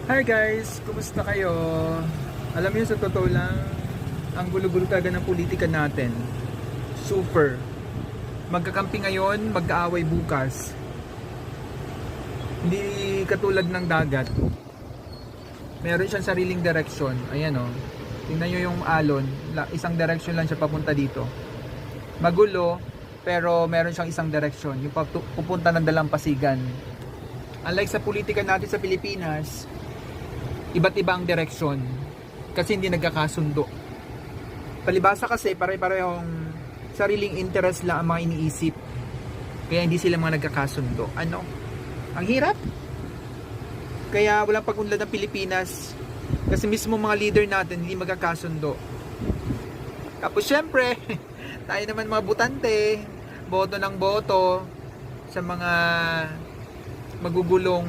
Hi guys! Kumusta kayo? Alam niyo sa totoo lang, ang gulo-gulo talaga ng politika natin. Super. Magkakampi ngayon, mag-aaway bukas. Hindi katulad ng dagat. Meron siyang sariling direksyon. Ayan o. Tingnan nyo yung alon. Isang direksyon lang siya papunta dito. Magulo, pero meron siyang isang direksyon. Yung pupunta ng dalampasigan. Unlike sa politika natin sa Pilipinas, iba't iba ang direksyon kasi hindi nagkakasundo. Palibasa kasi pare-parehong sariling interest lang ang mga iniisip, kaya hindi sila mga nagkakasundo. Ano? Ang hirap. Kaya walang pag-unlad ng Pilipinas kasi mismo mga leader natin hindi magkakasundo. Tapos syempre tayo naman mga butante, boto ng boto sa mga magugulong